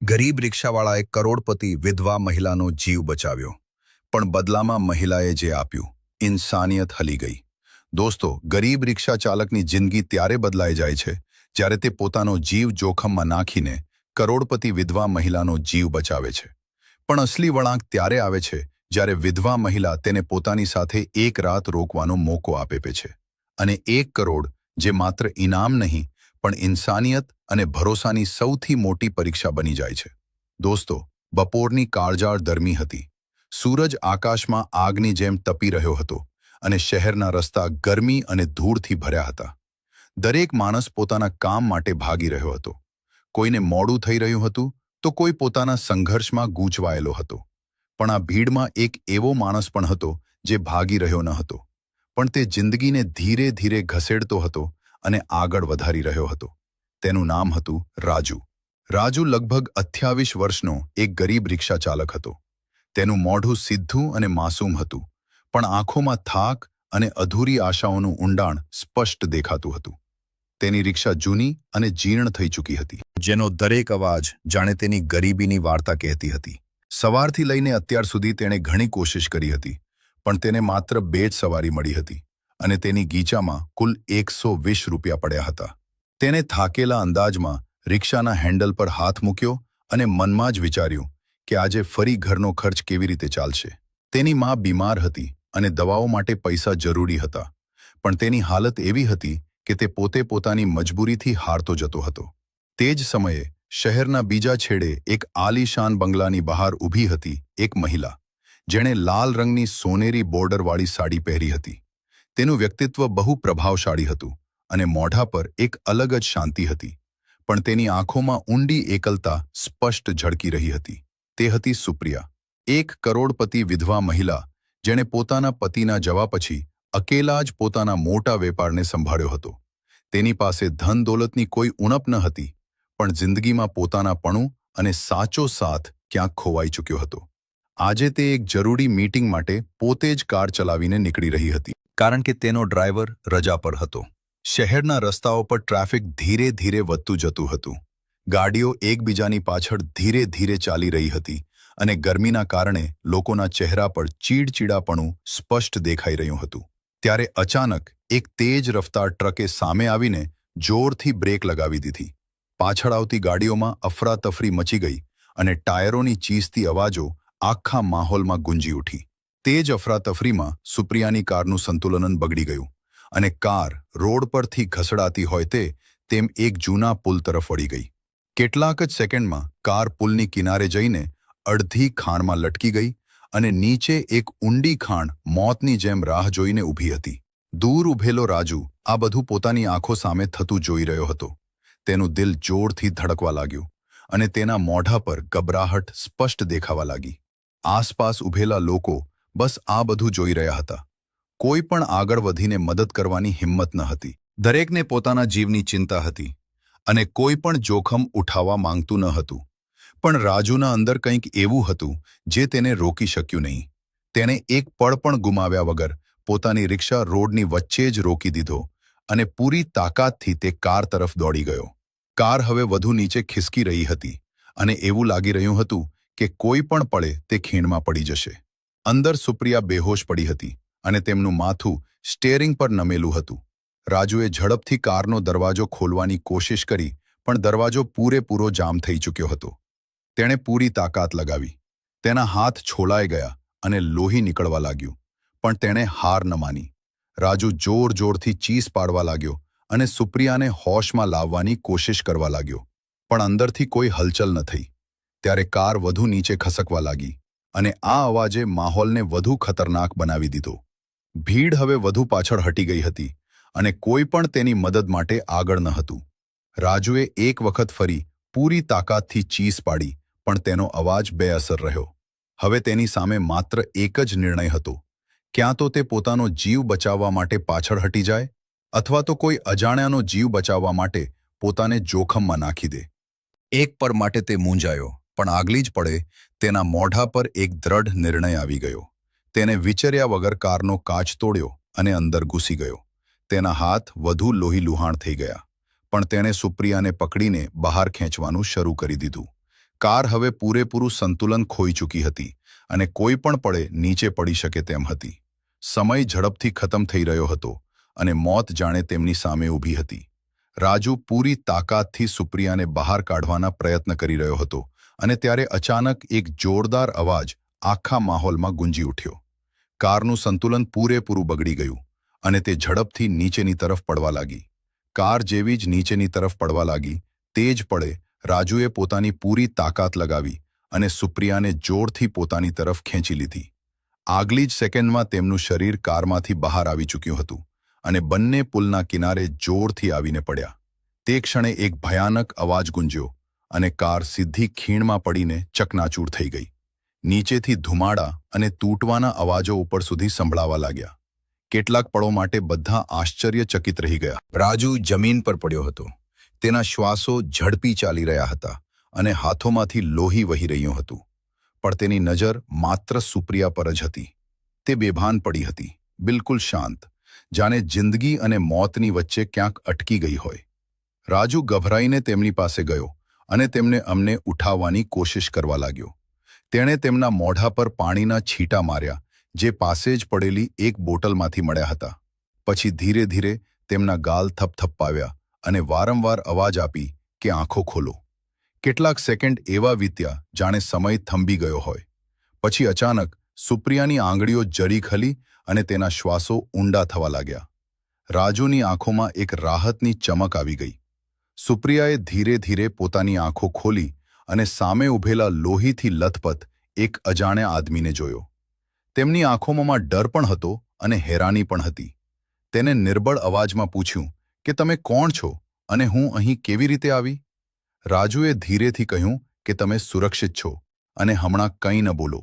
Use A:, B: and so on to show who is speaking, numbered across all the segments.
A: ગરીબ રિક્ષાવાળાએ કરોડપતિ વિધવા મહિલાનો જીવ બચાવ્યો, પણ બદલામાં મહિલાએ જે આપ્યું, ઇન્સાનિયત હલી ગઈ. દોસ્તો, ગરીબ રિક્ષા ચાલકની જિંદગી ત્યારે બદલાઈ જાય છે જ્યારે તે પોતાનો જીવ જોખમમાં નાખીને કરોડપતિ વિધવા મહિલાનો જીવ બચાવે છે. પણ અસલી વળાંક ત્યારે આવે છે જ્યારે વિધવા મહિલા તેને પોતાની સાથે એક રાત રોકવાનો મોકો આપે છે. અને 1 કરોડ, જે માત્ર ઇનામ નહીં પણ ઇન્સાનિયત અને ભરોસાની સૌથી મોટી પરીક્ષા બની જાય છે. દોસ્તો, બપોરની કાળઝાળ ગરમી હતી. સૂરજ આકાશમાં આગની જેમ તપી રહ્યો હતો અને શહેરના રસ્તા ગરમી અને ધૂળથી ભર્યા હતા. દરેક માણસ પોતાના કામ માટે ભાગી રહ્યો હતો. કોઈને મોડું થઈ રહ્યું હતું તો કોઈ પોતાના સંઘર્ષમાં ગૂંચવાયેલો હતો. પણ આ ભીડમાં એક એવો માણસ પણ હતો જે ભાગી રહ્યો ન હતો, પણ તે જિંદગીને ધીરે ધીરે ઘસેડતો હતો અને આગળ વધારી રહ્યો હતો. તેનું નામ હતું રાજુ. રાજુ લગભગ 28 વર્ષનો એક ગરીબ રિક્ષા ચાલક હતો. તેનું મોઢું સીધું અને માસૂમ હતું, પણ આંખોમાં થાક અને અધૂરી આશાઓનું ઊંડાણ સ્પષ્ટ દેખાતું હતું. તેની રિક્ષા જૂની અને જીર્ણ થઈ ચૂકી હતી, જેનો દરેક અવાજ જાણે તેની ગરીબીની વાર્તા કહેતી હતી. સવારથી લઈને અત્યાર સુધી તેણે ઘણી કોશિશ કરી હતી, પણ તેને માત્ર 2 જ સવારી મળી હતી અને તેની ગીચામાં કુલ 120 રૂપિયા પડ્યા હતા. તેને થાકેલા અંદાજમાં રિક્ષાના હેન્ડલ પર હાથ મૂક્યો અને મનમાં જ વિચાર્યું કે આજે ફરી ઘરનો ખર્ચ કેવી રીતે ચાલશે. તેની માં બીમાર હતી અને દવાઓ માટે પૈસા જરૂરી હતા, પણ તેની હાલત એવી હતી કે તે પોતે પોતાની મજબૂરીથી હારતો જતો હતો. તે જ સમયે શહેરના બીજા છેડે એક આલીશાન બંગલાની બહાર ઊભી હતી એક મહિલા, જેણે લાલ રંગની સોનેરી બોર્ડરવાળી સાડી પહેરી હતી. તેનું વ્યક્તિત્વ બહુ પ્રભાવશાળી હતું અને મોઢા પર એક અલગ જ શાંતિ હતી, પણ તેની આંખોમાં ઊંડી એકલતા સ્પષ્ટ ઝળકી રહી હતી. તે હતી સુપ્રિયા, એક કરોડપતિ વિધવા મહિલા જેણે પોતાના પતિના જવા પછી અકેલા જ પોતાના મોટા વેપારને સંભાળ્યો હતો. તેની પાસે ધન દોલતની કોઈ ઉણપ ન હતી, પણ જિંદગીમાં પોતાનાપણું અને સાચો સાથ ક્યાંક ખોવાઈ ચૂક્યો હતો. આજે તે એક જરૂરી મીટિંગ માટે પોતે જ કાર ચલાવીને નીકળી રહી હતી, કારણ કે તેનો ડ્રાઈવર રજા પર હતો. શહેરના રસ્તાઓ પર ટ્રાફિક ધીરે ધીરે વધતું જતું હતું. ગાડીઓ એકબીજાની પાછળ ધીરે ધીરે ચાલી રહી હતી અને ગરમીના કારણે લોકોના ચહેરા પર ચીડચીડાપણું સ્પષ્ટ દેખાઈ રહ્યું હતું. ત્યારે અચાનક એક તેજ રફતાર ટ્રકે સામે આવીને જોરથી બ્રેક લગાવી દીધી. પાછળ આવતી ગાડીઓમાં અફરાતફરી મચી ગઈ અને ટાયરોની ચીસતી અવાજો આખા માહોલમાં ગુંજી ઉઠી. તે જ અફરાતફરીમાં સુપ્રિયાની કારનું સંતુલન બગડી ગયું અને કાર રોડ પરથી ઘસડાતી હોય તેમ એક જૂના પુલ તરફ વળી ગઈ. કેટલાક જ સેકન્ડમાં કાર પુલની કિનારે જઈને અડધી ખાણમાં લટકી ગઈ અને નીચે એક ઊંડી ખાણ મોતની જેમ રાહ જોઈને ઊભી હતી. દૂર ઊભેલો રાજુ આ બધું પોતાની આંખો સામે થતું જોઈ રહ્યો હતો. તેનું દિલ જોરથી ધડકવા લાગ્યું અને તેના મોઢા પર ગભરાહટ સ્પષ્ટ દેખાવા લાગી. આસપાસ ઊભેલા લોકો બસ આ બધું જોઈ રહ્યા હતા. કોઈ પણ આગળ વધીને મદદ કરવાની હિંમત ન હતી. દરેકને પોતાના જીવની ચિંતા હતી અને કોઈ પણ જોખમ ઉઠાવવા માંગતું ન હતું. પણ રાજુના અંદર કંઈક એવું હતું જે તેને રોકી શક્યું નહીં. તેણે એક પળ પણ ગુમાવ્યા વગર પોતાની રિક્ષા રોડની વચ્ચે જ રોકી દીધો અને પૂરી તાકાતથી તે કાર તરફ દોડી ગયો. કાર હવે વધુ નીચે ખિસકી રહી હતી અને એવું લાગી રહ્યું હતું કે કોઈ પણ પળે તે ખીણમાં પડી જશે. અંદર સુપ્રિયા બેહોશ પડી હતી અને તેમનું માથું સ્ટેરિંગ પર નમેલું હતું. રાજુએ ઝડપથી કારનો દરવાજો ખોલવાની કોશિશ કરી, પણ દરવાજો પૂરેપૂરો જામ થઈ ચૂક્યો હતો. તેણે પૂરી તાકાત લગાવી. તેના હાથ છોલાઈ ગયા અને લોહી નીકળવા લાગ્યું, પણ તેણે હાર ન માની. રાજુ જોર-જોરથી ચીસ પાડવા લાગ્યો અને સુપ્રિયાને હોશમાં લાવવાની કોશિશ કરવા લાગ્યો, પણ અંદરથી કોઈ હલચલ ન થઈ. ત્યારે કાર વધુ નીચે ખસકવા લાગી અને આ અવાજે માહોલને વધુ ખતરનાક બનાવી દીધો. ભીડ હવે વધુ પાછળ હટી ગઈ હતી અને કોઈ પણ તેની મદદ માટે આગળ ન હતું. રાજુએ એક વખત ફરી પૂરી તાકાતથી ચીસ પાડી, પણ તેનો અવાજ બેઅસર રહ્યો. હવે તેની સામે માત્ર એક જ નિર્ણય હતો. ક્યાં તો તે પોતાનો જીવ બચાવવા માટે પાછળ હટી જાય, અથવા તો કોઈ અજાણ્યાનો જીવ બચાવવા માટે પોતાને જોખમમાં નાખી દે. એક પળ માટે તે મૂંઝાયો, પણ આગલી જ પળે તેના મોઢા પર એક દ્રઢ નિર્ણય આવી ગયો. તેને વિચાર્યા વગર કારનો કાચ તોડ્યો અને અંદર ઘૂસી ગયો. તેના હાથ વધુ લોહીલુહાણ થઈ ગયા, પણ તેણે સુપ્રિયાને પકડીને બહાર ખેંચવાનું શરૂ કરી દીધું. કાર હવે પૂરેપૂરું સંતુલન ખોઈ ચૂકી હતી અને કોઈ પણ પળે નીચે પડી શકે તેમ હતી. સમય ઝડપથી ખતમ થઈ રહ્યો હતો અને મોત જાણે તેમની સામે ઊભી હતી. રાજુ પૂરી તાકાતથી સુપ્રિયાને બહાર કાઢવાના પ્રયત્ન કરી રહ્યો હતો અને ત્યારે અચાનક એક જોરદાર અવાજ આખા માહોલમાં ગુંજી ઉઠ્યો. કારનું સંતુલન પૂરેપૂરું બગડી ગયું અને તે ઝડપથી નીચેની તરફ પડવા લાગી. કાર જેવી જ નીચેની તરફ પડવા લાગી તે જ પળે રાજુએ પોતાની પૂરી તાકાત લગાવી અને સુપ્રિયાને જોરથી પોતાની તરફ ખેંચી લીધી. આગલી જ સેકન્ડમાં તેમનું શરીર કારમાંથી બહાર આવી ચૂક્યું હતું અને બંને પુલના કિનારે જોરથી આવીને પડ્યા. તે ક્ષણે એક ભયાનક અવાજ ગુંજ્યો અને કાર સીધી ખીણમાં પડીને ચકનાચૂર થઈ ગઈ. નીચેથી ધુમાડા અને તૂટવાના અવાજો ઉપર સુધી સંભળાવા લાગ્યા. કેટલાક પળો માટે બધા આશ્ચર્યચકિત રહી ગયા. રાજુ જમીન પર પડ્યો હતો. તેના શ્વાસો ઝડપી ચાલી રહ્યા હતા અને હાથોમાંથી લોહી વહી રહ્યું હતું. પણ તેની નજર માત્ર સુપ્રિયા પર જ હતી. તે બેભાન પડી હતી, બિલકુલ શાંત, જાણે જિંદગી અને મોતની વચ્ચે ક્યાંક અટકી ગઈ હોય. રાજુ ગભરાઈને તેમની પાસે ગયો અને તેમને અમને ઉઠાવવાની કોશિશ કરવા લાગ્યો. તેણે તેમના મોઢા પર પાણીના છીટા માર્યા જે પાસે જ પડેલી એક બોટલમાંથી મળ્યા હતા. પછી ધીરે ધીરે તેમના ગાલ થપથપાવ્યા અને વારંવાર અવાજ આપી કે આંખો ખોલો. કેટલાક સેકન્ડ એવા વીત્યા જાણે સમય થંભી ગયો હોય. પછી અચાનક સુપ્રિયાની આંગળીઓ જરી ખલી અને તેના શ્વાસો ઊંડા થવા લાગ્યા. રાજુની આંખોમાં એક રાહતની ચમક આવી ગઈ. સુપ્રિયાએ ધીરે ધીરે પોતાની આંખો ખોલી અને સામે ઊભેલા લોહીથી લથપથ એક અજાણ્યા આદમીને જોયો. તેમની આંખોમાં ડર પણ હતો અને હેરાની પણ હતી. તેને નિર્બળ અવાજમાં પૂછ્યું કે તમે કોણ છો અને હું અહીં કેવી રીતે આવી? રાજુએ ધીરેથી કહ્યું કે તમે સુરક્ષિત છો અને હમણાં કંઈ ન બોલો.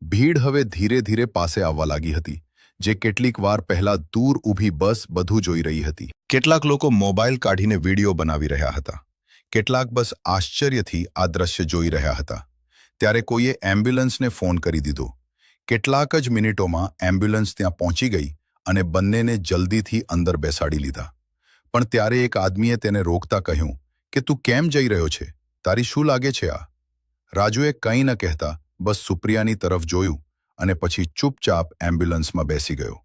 A: ભીડ હવે ધીરે ધીરે પાસે આવવા લાગી હતી, જે કેટલીક વાર પહેલા દૂર ઊભી બસ બધું જોઈ રહી હતી. કેટલાક લોકો મોબાઈલ કાઢીને વિડીયો બનાવી રહ્યા હતા. કેટલાક બસ આશ્ચર્યથી આ દ્રશ્ય જોઈ રહ્યા હતા. ત્યારે કોઈએ એમ્બ્યુલન્સને ફોન કરી દીધો. કેટલાક જ મિનિટોમાં એમ્બ્યુલન્સ ત્યાં પહોંચી ગઈ અને બંનેને જલ્દીથી અંદર બેસાડી લીધા. પણ ત્યારે એક આદમીએ તેને રોકતા કહ્યું કે તું કેમ જઈ રહ્યો છે? તારી શું લાગે છે આ? રાજુએ કંઈ ન કહેતા બસ સુપ્રિયાની તરફ જોયું અને પછી ચૂપચાપ એમ્બ્યુલન્સમાં બેસી ગયો.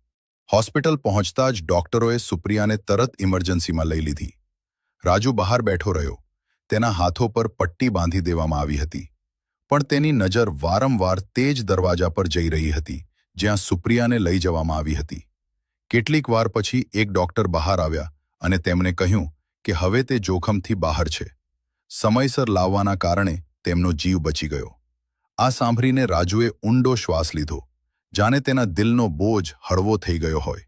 A: હોસ્પિટલ પહોંચતા જ ડોક્ટરોએ સુપ્રિયાને તરત ઇમરજન્સીમાં લઈ લીધી. રાજુ બહાર બેઠો રહ્યો. તેના હાથો પર પટ્ટી બાંધી દેવામાં આવી હતી. પણ તેની નજર વારંવાર તે જ દરવાજા પર જઈ રહી હતી જ્યાં સુપ્રિયાને લઈ જવામાં આવી હતી. કેટલીક વાર પછી એક ડોક્ટર બહાર આવ્યા અને તેમણે કહ્યું કે હવે તે જોખમથી બહાર છે. સમયસર લાવવાના કારણે તેમનો જીવ બચી ગયો. આ સાંભળીને રાજુએ ઊંડો શ્વાસ લીધો, જાણે તેના દિલનો બોજ હળવો થઈ ગયો હોય.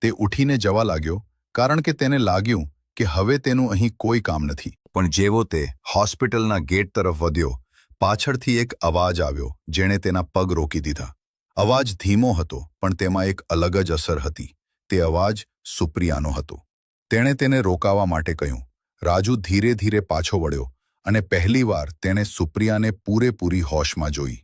A: તે ઉઠીને જવા લાગ્યો કારણ કે તેને લાગ્યું કે હવે તેનું અહીં કોઈ કામ નથી. પણ જેવો તે હોસ્પિટલના ગેટ તરફ વધ્યો, પાછળથી એક અવાજ આવ્યો જેણે તેના પગ રોકી દીધા. અવાજ ધીમો હતો પણ તેમાં એક અલગ જ અસર હતી. તે અવાજ સુપ્રિયાનો હતો. તેણે તેને રોકાવા માટે કહ્યું. રાજુ ધીરે ધીરે પાછો વળ્યો અને પહેલીવાર તેણે સુપ્રિયાને પૂરેપૂરી હોશમાં જોઈ.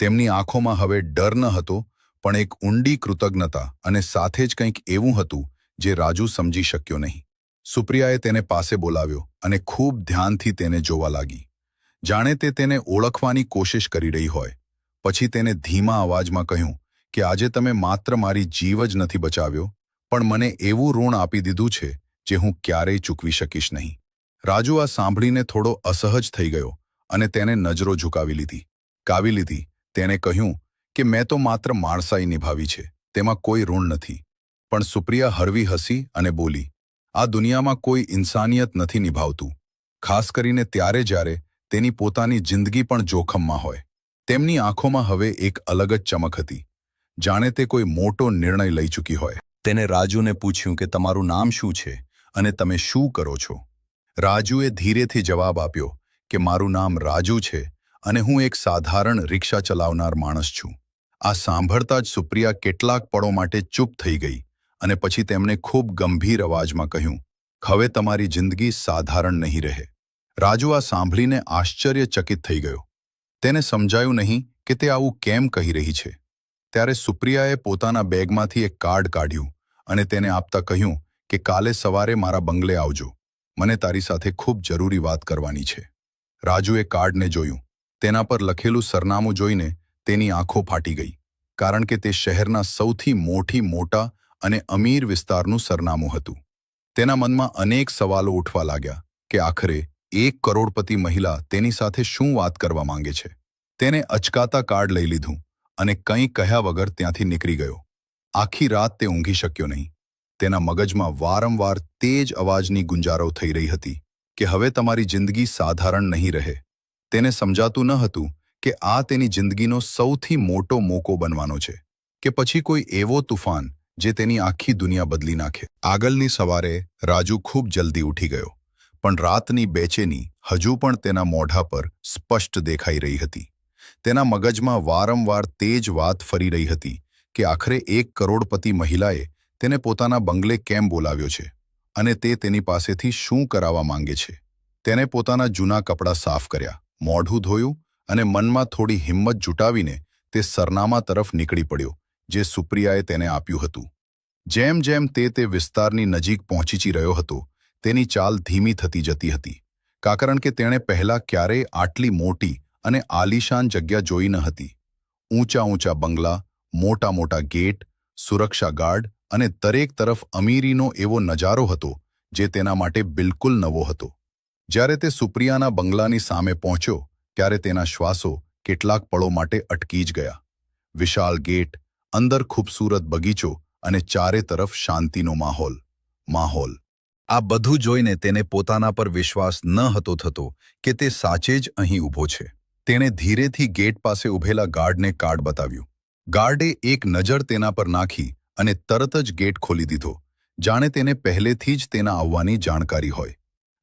A: તેમની આંખોમાં હવે ડર ન હતો પણ એક ઊંડી કૃતજ્ઞતા અને સાથે જ કંઈક એવું હતું જે રાજુ સમજી શક્યો નહીં. સુપ્રિયાએ તેને પાસે બોલાવ્યો અને ખૂબ ધ્યાનથી તેને જોવા લાગી, જાણે તે તેને ઓળખવાની કોશિશ કરી રહી હોય. પછી તેને ધીમા અવાજમાં કહ્યું કે આજે તમે માત્ર મારી જીવ જ નથી બચાવ્યો પણ મને એવું ઋણ આપી દીધું છે જે હું ક્યારેય ચૂકવી શકીશ નહીં. રાજુ આ સાંભળીને થોડો અસહજ થઈ ગયો અને તેને નજરો ઝુકાવી લીધી. તેણે કહ્યું કે મેં તો માત્ર માણસાઈ નિભાવી છે, તેમાં કોઈ ઋણ નથી. પણ સુપ્રિયા હળવી હસી અને બોલી, આ દુનિયામાં કોઈ ઇન્સાનિયત નથી નિભાવતું, ખાસ કરીને ત્યારે જ્યારે તેની પોતાની જિંદગી પણ જોખમમાં હોય. તેમની આંખોમાં હવે એક અલગ જ ચમક હતી, જાણે તે કોઈ મોટો નિર્ણય લઈ ચૂકી હોય. તેને રાજુને પૂછ્યું કે તમારું નામ શું છે અને તમે શું કરો છો? રાજુએ ધીરેથી જવાબ આપ્યો કે મારું નામ રાજુ છે અને હું એક સાધારણ રિક્ષા ચલાવનાર માણસ છું. આ સાંભળતા જ સુપ્રિયા કેટલાક પળો માટે ચૂપ થઈ ગઈ અને પછી તેમણે ખૂબ ગંભીર અવાજમાં કહ્યું, હવે તમારી જિંદગી સાધારણ નહીં રહે. રાજુ આ સાંભળીને આશ્ચર્યચકિત થઈ ગયો. તેને સમજાયું નહીં કે તે આવું કેમ કહી રહી છે. ત્યારે સુપ્રિયાએ પોતાના બેગમાંથી એક કાર્ડ કાઢ્યું અને તેને આપતા કહ્યું કે કાલે સવારે મારા બંગલે આવજો, મને તારી સાથે ખૂબ જરૂરી વાત કરવાની છે. રાજુએ કાર્ડને જોયું તેના પર લખેલું સરનામું જોઈને તેની આંખો ફાટી ગઈ, કારણ કે તે શહેરના સૌથી મોટા અને અમીર વિસ્તારનું સરનામું હતું. તેના મનમાં અનેક સવાલો ઉઠવા લાગ્યા કે આખરે 1 કરોડપતિ મહિલા તેની સાથે શું વાત કરવા માંગે છે. તેને અચકાતા કાર્ડ લઈ લીધું અને કંઈ કહ્યા વગર ત્યાંથી નીકળી ગયો. આખી રાત તે ઊંઘી શક્યો નહીં. તેના મગજમાં વારંવાર તેજ અવાજની ગુંજારો થઈ રહી હતી કે હવે તમારી જિંદગી સાધારણ નહીં રહે. તેને સમજાતું ન હતું કે આ તેની જિંદગીનો સૌથી મોટો મોકો બનવાનો છે કે પછી કોઈ એવો તુફાન જે તેની આખી દુનિયા બદલી નાખે. આગળની સવારે રાજુ ખૂબ જલ્દી ઉઠી ગયો, પણ રાતની બેચેની હજુ પણ તેના મોઢા પર સ્પષ્ટ દેખાઈ રહી હતી. તેના મગજમાં વારંવાર તેજ વાત ફરી રહી હતી કે આખરે 1 કરોડપતિ મહિલાએ તેને પોતાના બંગલે કેમ બોલાવ્યો છે અને તે તેની પાસેથી શું કરાવવા માંગે છે. તેને પોતાના જૂના કપડાં સાફ કર્યા, મોઢું ધોયું અને મનમાં થોડી હિંમત જુટાવીને તે સરનામા તરફ નીકળી પડ્યો જે સુપ્રિયાએ તેને આપ્યું હતું. જેમ જેમ તે વિસ્તારની નજીક પહોંચી રહ્યો હતો, તેની ચાલ ધીમી થતી જતી હતી, કારણ કે તેણે પહેલાં ક્યારેય આટલી મોટી અને આલીશાન જગ્યા જોઈ ન હતી. ઊંચા બંગલા, મોટા ગેટ, સુરક્ષા ગાર્ડ અને દરેક તરફ અમીરીનો એવો નજારો હતો જે તેના માટે બિલકુલ નવો હતો. જ્યારે તે સુપ્રિયાના બંગલાની સામે પહોંચ્યો ત્યારે તેના શ્વાસો કેટલાક પળો માટે અટકી જ ગયા. વિશાળ ગેટ, અંદર ખૂબસૂરત બગીચો અને ચારે તરફ શાંતિનો માહોલ. આ બધું જોઈને તેને પોતાના પર વિશ્વાસ ન હતો થતો કે તે સાચે જ અહીં ઊભો છે. તેણે ધીરેથી ગેટ પાસે ઊભેલા ગાર્ડને કાર્ડ બતાવ્યું. ગાર્ડે એક નજર તેના પર નાખી અને તરત જ ગેટ ખોલી દીધો, જાણે તેને પહેલેથી જ તેના આવવાની જાણકારી હોય.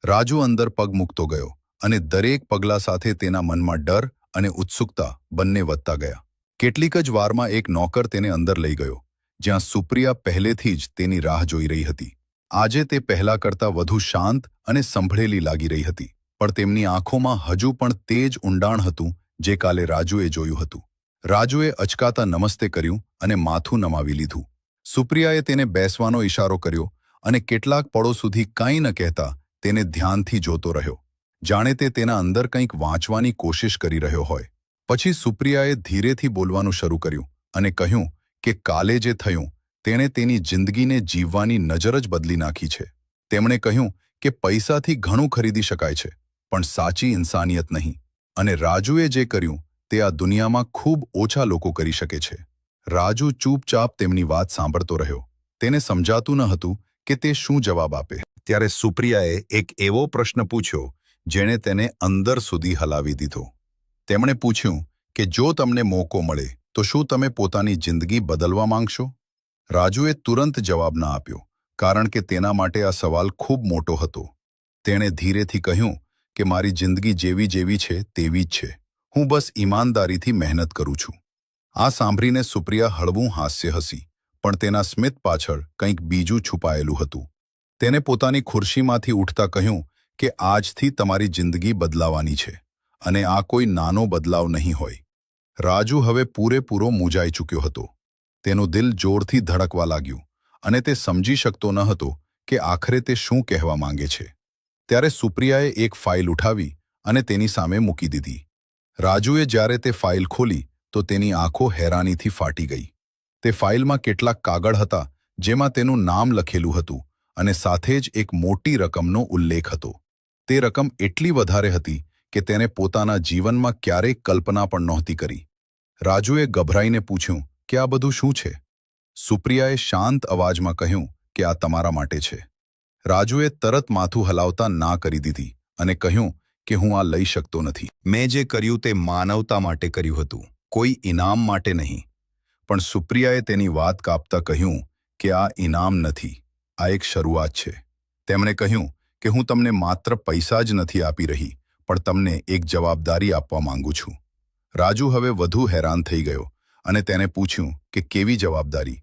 A: રાજુ અંદર પગ મૂકતો ગયો અને દરેક પગલા સાથે તેના મનમાં ડર અને ઉત્સુકતા બંને વધતા ગયા. કેટલીક જ વારમાં એક નોકર તેને અંદર લઈ ગયો, જ્યાં સુપ્રિયા પહેલેથી જ તેની રાહ જોઈ રહી હતી. આજે તે પહેલા કરતાં વધુ શાંત અને સંભળેલી લાગી રહી હતી, પણ તેમની આંખોમાં હજુ પણ તેજ ઊંડાણ હતું જે કાલે રાજુએ જોયું હતું. રાજુએ અચકાતા નમસ્તે કર્યું અને માથું નમાવી લીધું. સુપ્રિયાએ તેને બેસવાનો ઇશારો કર્યો અને કેટલાક પળો સુધી કંઈ ન કહેતા તેને ધ્યાનથી જોતો રહ્યો, જાણે તે તેના અંદર કંઈક વાંચવાની કોશિશ કરી રહ્યો હોય. પછી સુપ્રિયાએ ધીરેથી બોલવાનું શરૂ કર્યું અને કહ્યું કે કાલે જે થયું તેણે તેની જિંદગીને જીવવાની નજર જ બદલી નાખી છે. તેમણે કહ્યું કે પૈસાથી ઘણું ખરીદી શકાય છે, પણ સાચી ઇન્સાનિયત નહીં. અને રાજુએ જે કર્યું તે આ દુનિયામાં ખૂબ ઓછા લોકો કરી શકે છે. રાજુ ચૂપચાપ તેમની વાત સાંભળતો રહ્યો. તેને સમજાતું ન હતું કે તે શું જવાબ આપે. ત્યારે સુપ્રિયાએ એક એવો પ્રશ્ન પૂછ્યો જેણે તેને અંદર સુધી હલાવી દીધો. તેમણે પૂછ્યું કે જો તમને મોકો મળે તો શું તમે પોતાની જિંદગી બદલવા માંગશો? રાજુએ તુરંત જવાબ ન આપ્યો, કારણ કે તેના માટે આ સવાલ ખૂબ મોટો હતો. તેણે ધીરેથી કહ્યું કે મારી જિંદગી જેવી છે તેવી જ છે. હું બસ ઈમાનદારીથી મહેનત કરું છું. આ સાંભળીને સુપ્રિયા હળવું હાસ્ય હસી, પણ તેના સ્મિત પાછળ કંઈક બીજું છુપાયેલું હતું. તેને પોતાની ખુરશીમાંથી ઉઠતા કહ્યું કે આજથી તમારી જિંદગી બદલાવાની છે અને આ કોઈ નાનો બદલાવ નહીં હોય. રાજુ હવે પૂરેપૂરો મૂંઝાઈ ચૂક્યો હતો. તેનું દિલ જોરથી ધડકવા લાગ્યું અને તે સમજી શકતો ન હતો કે આખરે તે શું કહેવા માંગે છે. ત્યારે સુપ્રિયાએ એક ફાઇલ ઉઠાવી અને તેની સામે મૂકી દીધી. રાજુએ જ્યારે તે ફાઇલ ખોલી તો તેની આંખો હેરાનીથી ફાટી ગઈ. તે ફાઇલમાં કેટલાક કાગળ હતા જેમાં તેનું નામ લખેલું હતું અને સાથે જ એક મોટી રકમનો ઉલ્લેખ હતો. તે રકમ એટલી વધારે હતી કે તેને પોતાના જીવનમાં ક્યારેય કલ્પના પણ નહોતી કરી. રાજુએ ગભરાઈને પૂછ્યું કે આ બધું શું છે? સુપ્રિયાએ શાંત અવાજમાં કહ્યું કે આ તમારા માટે છે. રાજુએ તરત માથું હલાવતા ના કરી દીધી અને કહ્યું કે હું આ લઈ શકતો નથી. મેં જે કર્યું તે માનવતા માટે કર્યું હતું, કોઈ ઇનામ માટે નહીં. પણ સુપ્રિયાએ તેની વાત કાપતા કહ્યું કે આ ઇનામ નથી, આ એક શરૂઆત છે. તેમણે કહ્યું કે હું તમને માત્ર પૈસા જ નથી આપી રહી, પણ તમને એક જવાબદારી આપવા માંગુ છું. રાજુ હવે વધુ હેરાન થઈ ગયો અને તેને પૂછ્યું કે કેવી જવાબદારી?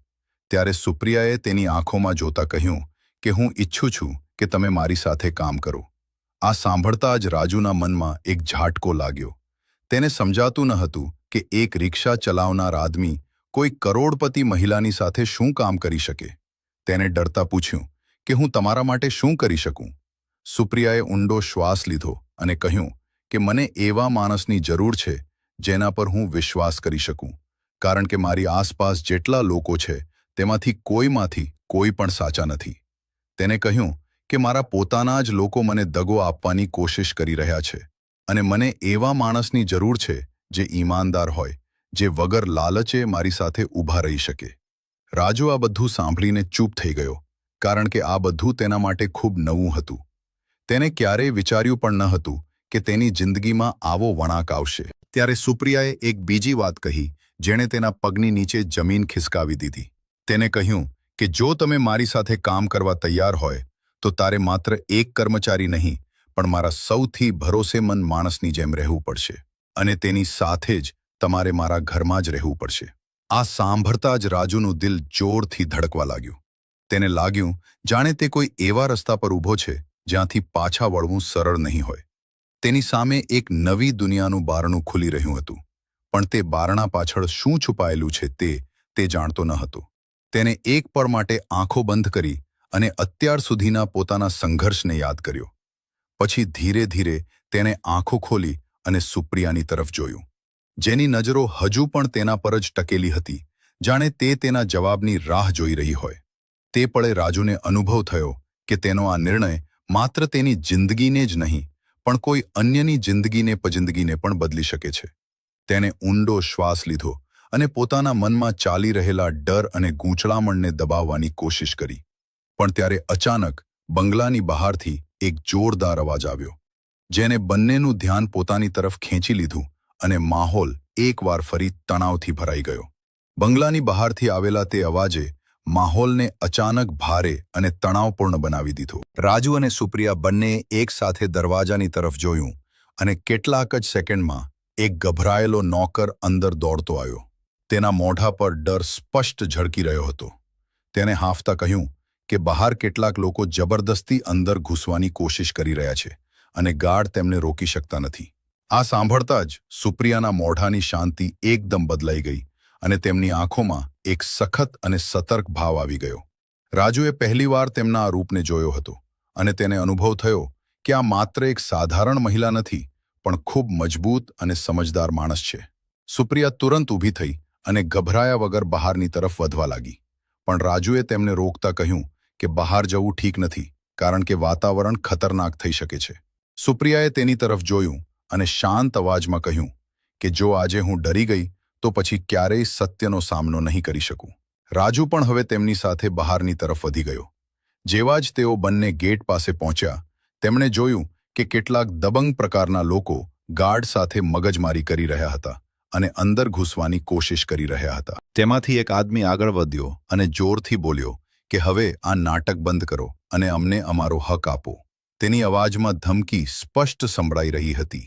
A: ત્યારે સુપ્રિયાએ તેની આંખોમાં જોતા કહ્યું કે હું ઈચ્છું છું કે તમે મારી સાથે કામ કરો. આ સાંભળતા જ રાજુના મનમાં એક ઝાટકો લાગ્યો. તેને સમજાતું ન હતું કે એક રિક્ષા ચલાવનાર આદમી કોઈ કરોડપતિ મહિલાની સાથે શું કામ કરી શકે. તેને ડરતા પૂછ્યું કે હું તમારા માટે શું કરી શકું? સુપ્રિયાએ ઊંડો શ્વાસ લીધો અને કહ્યું કે મને એવા માણસની જરૂર છે જેના પર હું વિશ્વાસ કરી શકું, કારણ કે મારી આસપાસ જેટલા લોકો છે તેમાંથી કોઈ પણ સાચા નથી. તેને કહ્યું કે મારા પોતાના જ લોકો મને દગો આપવાની કોશિશ કરી રહ્યા છે અને મને એવા માણસની જરૂર છે જે ઈમાનદાર હોય, જે વગર લાલચે મારી સાથે ઊભા રહી શકે. રાજુ આ બધું સાંભળીને ચૂપ થઈ ગયો, કારણ કે આ બધું તેના માટે ખૂબ નવું હતું. તેને ક્યારેય વિચાર્યું પણ ન હતું કે તેની જિંદગીમાં આવો વળાંક આવશે. ત્યારે સુપ્રિયાએ એક બીજી વાત કહી જેણે તેના પગની નીચે જમીન ખિસકાવી દીધી. તેને કહ્યું કે જો તમે મારી સાથે કામ કરવા તૈયાર હોય તો તારે માત્ર એક કર્મચારી નહીં પણ મારા સૌથી ભરોસેમંદ માણસની જેમ રહેવું પડશે, અને તેની સાથે જ તમારે મારા ઘરમાં જ રહેવું પડશે. આ સાંભળતા જ રાજુનું દિલ જોરથી ધડકવા લાગ્યું. તેને લાગ્યું જાણે તે કોઈ એવા રસ્તા પર ઊભો છે જ્યાંથી પાછા વળવું સરળ નહીં હોય. તેની સામે એક નવી દુનિયાનું બારણું ખુલી રહ્યું હતું, પણ તે બારણા પાછળ શું છુપાયેલું છે તે જાણતો ન હતો. તેને એક પળ માટે આંખો બંધ કરી અને અત્યાર સુધીના પોતાના સંઘર્ષને યાદ કર્યો. પછી ધીરે ધીરે તેને આંખો ખોલી અને સુપ્રિયાની તરફ જોયું, જેની નજરો હજુ પણ તેના પર જ ટકેલી હતી, જાણે તે તેના જવાબની રાહ જોઈ રહી હોય. તે પળે રાજુને અનુભવ થયો કે તેનો આ નિર્ણય માત્ર તેની જિંદગીને જ નહીં પણ કોઈ અન્યની જિંદગીને પણ બદલી શકે છે. તેને ઊંડો શ્વાસ લીધો અને પોતાના મનમાં ચાલી રહેલા ડર અને ગૂંચળામણને દબાવવાની કોશિશ કરી. પણ ત્યારે અચાનક બંગલાની બહારથી એક જોરદાર અવાજ આવ્યો, જેને બંનેનું ધ્યાન પોતાની તરફ ખેંચી લીધું અને માહોલ એકવાર ફરી તણાવથી ભરાઈ ગયો. બંગલાની બહારથી આવેલા તે અવાજે માહોલને અચાનક ભારે અને તણાવપૂર્ણ બનાવી દીધો. રાજુ અને સુપ્રિયા બંને એકસાથે દરવાજાની તરફ જોયું અને કેટલાક જ સેકન્ડમાં એક ગભરાયેલો નોકર અંદર દોડતો આવ્યો. તેના મોઢા પર ડર સ્પષ્ટ ઝળકી રહ્યો હતો. તેને હાંફતા કહ્યું કે બહાર કેટલાક લોકો જબરદસ્તી અંદર ઘૂસવાની કોશિશ કરી રહ્યા છે અને ગાર્ડ તેમને રોકી શકતા નથી. આ સાંભળતા જ સુપ્રિયાના મોઢાની શાંતિ એકદમ બદલાઈ ગઈ અને તેમની આંખોમાં એક સખત અને સતર્ક ભાવ આવી ગયો. રાજુએ પહેલીવાર તેમના આ રૂપને જોયો હતો અને તેને અનુભવ થયો કે આ માત્ર એક સાધારણ મહિલા નથી પણ ખૂબ મજબૂત અને સમજદાર માણસ છે. સુપ્રિયા તુરંત ઊભી થઈ અને ગભરાયા વગર બહારની તરફ વધવા લાગી, પણ રાજુએ તેમને રોકતા કહ્યું કે બહાર જવું ઠીક નથી, કારણ કે વાતાવરણ ખતરનાક થઈ શકે છે. સુપ્રિયાએ તેની તરફ જોયું અને શાંત અવાજમાં કહ્યું કે જો આજે હું ડરી ગઈ તો પછી ક્યારેય સત્યનો સામનો નહીં કરી શકું. રાજુ પણ હવે તેમની સાથે બહારની તરફ વધી ગયો. જેવા જ તેઓ બંને ગેટ પાસે પહોંચ્યા, તેમણે જોયું કે કેટલાક દબંગ પ્રકારના લોકો ગાર્ડ સાથે મગજમારી કરી રહ્યા હતા અને અંદર ઘૂસવાની કોશિશ કરી રહ્યા હતા. તેમાંથી એક આદમી આગળ વધ્યો અને જોરથી બોલ્યો કે હવે આ નાટક બંધ કરો અને અમને અમારો હક આપો. તેની અવાજમાં ધમકી સ્પષ્ટ સંભળાઈ રહી હતી.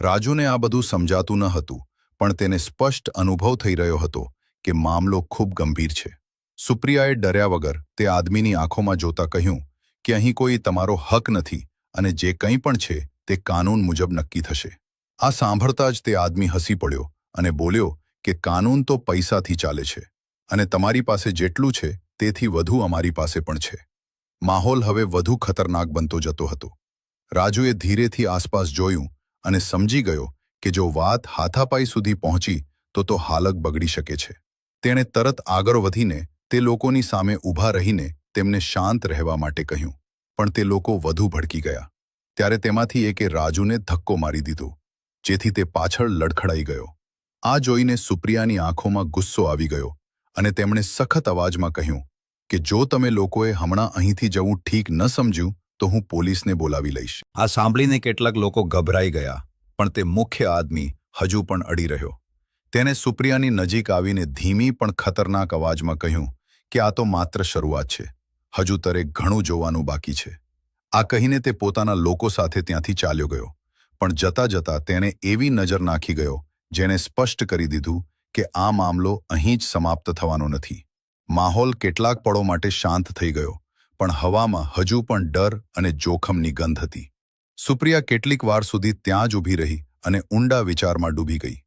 A: રાજુને આ બધું સમજાતું ન હતું, પણ તેને સ્પષ્ટ અનુભવ થઈ રહ્યો હતો કે મામલો ખૂબ ગંભીર છે. સુપ્રિયાએ ડર્યા વગર તે આદમીની આંખોમાં જોતા કહ્યું કે અહીં કોઈ તમારો હક નથી અને જે કંઈ પણ છે તે કાનૂન મુજબ નક્કી થશે. આ સાંભળતા જ તે આદમી હસી પડ્યો અને બોલ્યો કે કાનૂન તો પૈસાથી ચાલે છે અને તમારી પાસે જેટલું છે તેથી વધુ અમારી પાસે પણ છે. માહોલ હવે વધુ ખતરનાક બનતો જતો હતો. રાજુએ ધીરેથી આસપાસ જોયું અને સમજી ગયો કે જો વાત હાથાપાઈ સુધી પહોંચી તો હાલત બગડી શકે છે. તેણે તરત આગળ વધીને તે લોકોની સામે ઊભા રહીને તેમને શાંત રહેવા માટે કહ્યું, પણ તે લોકો વધુ ભડકી ગયા. ત્યારે તેમાંથી એકે રાજુને ધક્કો મારી દીધો, જેથી તે પાછળ લડખડાઈ ગયો. આ જોઈને સુપ્રિયાની આંખોમાં ગુસ્સો આવી ગયો અને તેમણે સખત અવાજમાં કહ્યું કે જો તમે લોકોએ હમણાં અહીંથી જવું ઠીક ન સમજ્યું તો હું પોલીસને બોલાવી લઈશ. આ સાંભળીને કેટલાક લોકો ગભરાઈ ગયા, પણ તે મુખ્ય આદમી હજુ પણ અડી રહ્યો. તેને સુપ્રિયાની નજીક આવીને ધીમી પણ ખતરનાક અવાજમાં કહ્યું કે આ તો માત્ર શરૂઆત છે, હજુ તારે ઘણું જોવાનું બાકી છે. આ કહીને તે પોતાના લોકો સાથે ત્યાંથી ચાલ્યો ગયો, પણ જતા જતા તેને એવી નજર નાખી ગયો જેને સ્પષ્ટ કરી દીધું કે આ મામલો અહીં જ સમાપ્ત થવાનો નથી. માહોલ કેટલાક પળો માટે શાંત થઈ ગયો, પણ હવામાં હજુ પણ ડર અને જોખમની ગંધ હતી. સુપ્રિયા કેટલીક વાર સુધી ત્યાં જ ઊભી રહી અને ઊંડા વિચારમાં ડૂબી ગઈ.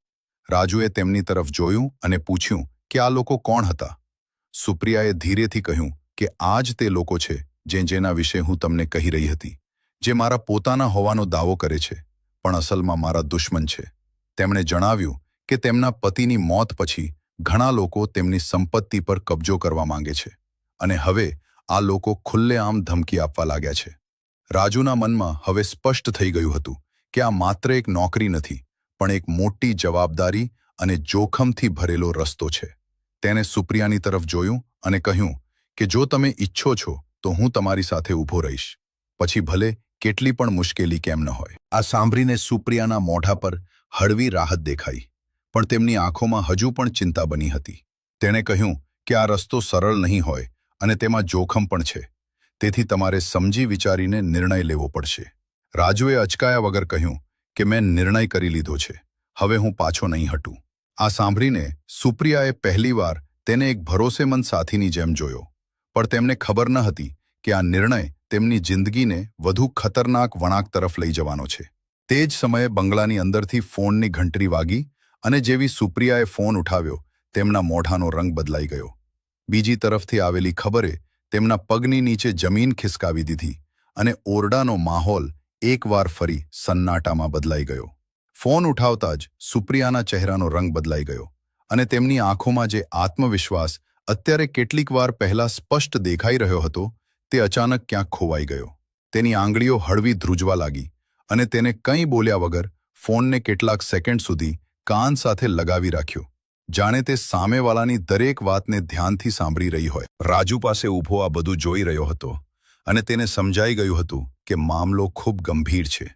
A: રાજુએ તેમની તરફ જોયું અને પૂછ્યું કે આ લોકો કોણ હતા. સુપ્રિયાએ ધીરેથી કહ્યું કે આ જ તે લોકો છે જેના વિશે હું તમને કહી રહી હતી, જે મારા પોતાના હોવાનો દાવો કરે છે, પણ અસલમાં મારા દુશ્મન છે. તેમણે જણાવ્યું કે તેમના પતિની મોત પછી ઘણા લોકો તેમની સંપત્તિ પર કબજો કરવા માંગે છે અને હવે આ લોકો ખુલ્લેઆમ ધમકી આપવા લાગ્યા છે. રાજુના મનમાં હવે સ્પષ્ટ થઈ ગયું હતું કે આ માત્ર એક નોકરી નથી, પણ એક મોટી જવાબદારી અને જોખમથી ભરેલો રસ્તો છે. તેણે સુપ્રિયાની તરફ જોયું અને કહ્યું કે જો તમે ઈચ્છો છો તો હું તમારી સાથે ઊભો રહીશ, પછી ભલે કેટલી પણ મુશ્કેલી કેમ ન હોય. આ સાંભળીને સુપ્રિયાના મોઢા પર હળવી રાહત દેખાઈ, પણ તેમની આંખોમાં હજુ પણ ચિંતા બની હતી. તેણે કહ્યું કે આ રસ્તો સરળ નહીં હોય અને તેમાં જોખમ પણ છે, તેથી તમારે સમજી વિચારીને નિર્ણય લેવો પડશે. રાજુએ અચકાયા વગર કહ્યું કે મેં નિર્ણય કરી લીધો છે, હવે હું પાછો નહીં હટું. આ સાંભળીને સુપ્રિયાએ પહેલીવાર તેને એક ભરોસેમંદ સાથીની જેમ જોયો, પણ તેમને ખબર ન હતી કે આ નિર્ણય તેમની જિંદગીને વધુ ખતરનાક વળાંક તરફ લઈ જવાનો છે. તે જ સમયે બંગલાની અંદરથી ફોનની ઘંટડી વાગી અને જેવી સુપ્રિયાએ ફોન ઉઠાવ્યો, તેમના મોઢાનો રંગ બદલાઈ ગયો. બીજી તરફથી આવેલી ખબરે તેમના પગની નીચે જમીન ખિસકાવી દીધી અને ઓરડાનો માહોલ એકવાર ફરી સન્નાટામાં બદલાઈ ગયો. ફોન ઉઠાવતા જ સુપ્રિયાના ચહેરાનો રંગ બદલાઈ ગયો અને તેમની આંખોમાં જે આત્મવિશ્વાસ અત્યારે કેટલીક વાર પહેલા સ્પષ્ટ દેખાઈ રહ્યો હતો, તે અચાનક ક્યાંક ખોવાઈ ગયો. તેની આંગળીઓ હળવી ધ્રુજવા લાગી અને તેને કંઈ બોલ્યા વગર ફોનને કેટલાક સેકન્ડ સુધી કાન સાથે લગાવી રાખ્યો, જાણે તે સામેવાળાની દરેક વાતને ધ્યાનથી સાંભળી રહી હોય. રાજુ પાસે ઊભો આ બધું જોઈ રહ્યો હતો અને તેને સમજાઈ ગયું હતું કે મામલો ખૂબ ગંભીર છે.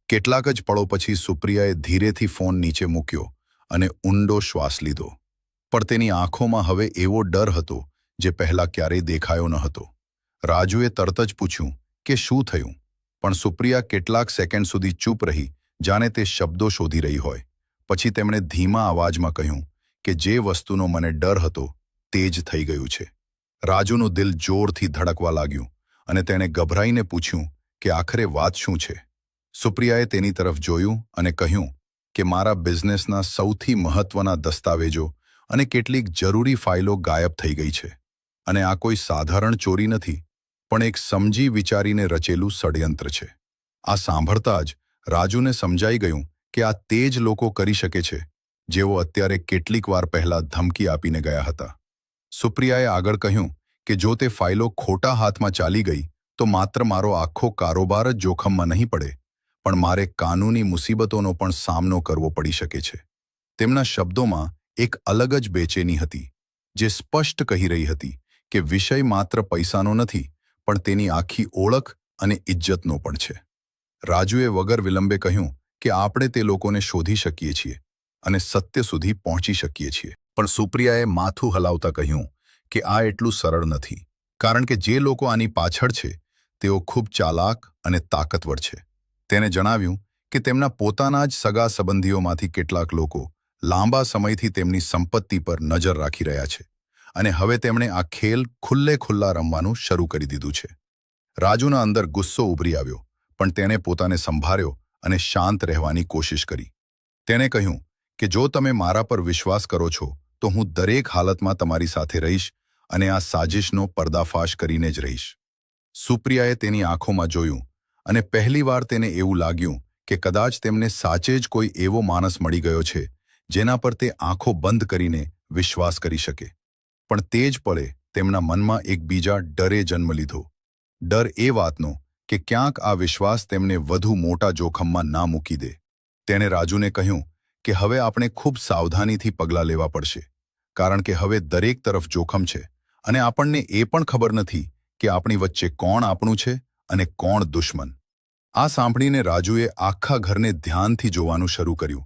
A: કેટલાક જ પળો પછી સુપ્રિયાએ ધીરેથી ફોન નીચે મૂક્યો અને ઊંડો શ્વાસ લીધો, પણ તેની આંખોમાં હવે એવો ડર હતો જે પહેલાં ક્યારેય દેખાયો ન હતો. રાજુએ તરત જ પૂછ્યું કે શું થયું, પણ સુપ્રિયા કેટલાક સેકન્ડ સુધી ચૂપ રહી, જાણે તે શબ્દો શોધી રહી હોય. પછી તેમણે ધીમા અવાજમાં કહ્યું કે જે વસ્તુનો મને ડર હતો તે જ થઈ ગયું છે. રાજુનું દિલ જોરથી ધડકવા લાગ્યું અને તેણે ગભરાઈને પૂછ્યું કે આખરે વાત શું છે. સુપ્રિયાએ તેની તરફ જોયું અને કહ્યું કે મારા બિઝનેસના સૌથી મહત્વના દસ્તાવેજો અને કેટલીક જરૂરી ફાઇલો ગાયબ થઈ ગઈ છે, અને આ કોઈ સાધારણ ચોરી નથી, પણ એક સમજી વિચારીને રચેલું ષડયંત્ર છે. આ સાંભળતા જ રાજુને સમજાઈ ગયું કે આ તે જ લોકો કરી શકે છે જેઓ અત્યારે કેટલીક વાર પહેલા ધમકી આપીને ગયા હતા. સુપ્રિયાએ આગળ કહ્યું કે જો તે ફાઇલો ખોટા હાથમાં ચાલી ગઈ તો માત્ર મારો આખો કારોબાર જ જોખમમાં નહીં પડે, પણ મારે કાનૂની મુસીબતોનો પણ સામનો કરવો પડી શકે છે. તેમના શબ્દોમાં એક અલગ જ બેચેની હતી, જે સ્પષ્ટ કહી રહી હતી કે વિષય માત્ર પૈસાનો નથી, પણ તેની આખી ઓળખ અને ઇજ્જતનો પણ છે. રાજુએ વગર વિલંબે કહ્યું કે આપણે તે લોકોને શોધી શકીએ છીએ અને સત્ય સુધી પહોંચી શકીએ છીએ. પણ સુપ્રિયાએ માથું હલાવતા કહ્યું કે આ એટલું સરળ નથી, કારણ કે જે લોકો આની પાછળ છે તેઓ ખૂબ ચાલાક અને તાકતવર છે. તેને જણાવ્યું કે તેમના પોતાના જ સગા સંબંધીઓમાંથી કેટલાક લોકો લાંબા સમયથી તેમની સંપત્તિ પર નજર રાખી રહ્યા છે અને હવે તેમણે આ ખેલ ખુલ્લા રમવાનું શરૂ કરી દીધું છે. રાજુના અંદર ગુસ્સો ઉભરી આવ્યો, પણ તેણે પોતાને સંભાળ્યો અને શાંત રહેવાની કોશિશ કરી. તેણે કહ્યું કે જો તમે મારા પર વિશ્વાસ કરો છો તો હું દરેક હાલતમાં તમારી સાથે રહીશ અને આ સાજિશનો પર્દાફાશ કરીને જ રહીશ. સુપ્રિયાએ તેની આંખોમાં જોયું અને પહેલીવાર તેને એવું લાગ્યું કે કદાચ તેમને સાચે જ કોઈ એવો માણસ મળી ગયો છે જેના પર તે આંખો બંધ કરીને વિશ્વાસ કરી શકે. પણ તે જ પળે તેમના મનમાં એક બીજા ડરે જન્મ લીધો. ડર એ વાતનો કે ક્યાંક આ વિશ્વાસ તેમને વધુ મોટા જોખમમાં ના મૂકી દે. તેણે રાજુને કહ્યું કે હવે આપણે ખૂબ સાવધાનીથી પગલાં લેવા પડશે, કારણ કે હવે દરેક તરફ જોખમ છે અને આપણને એ પણ ખબર નથી કે આપણી વચ્ચે કોણ આપણું છે અને કોણ દુશ્મન. આ સાંભળીને રાજુએ આખા ઘરને ધ્યાનથી જોવાનું શરૂ કર્યું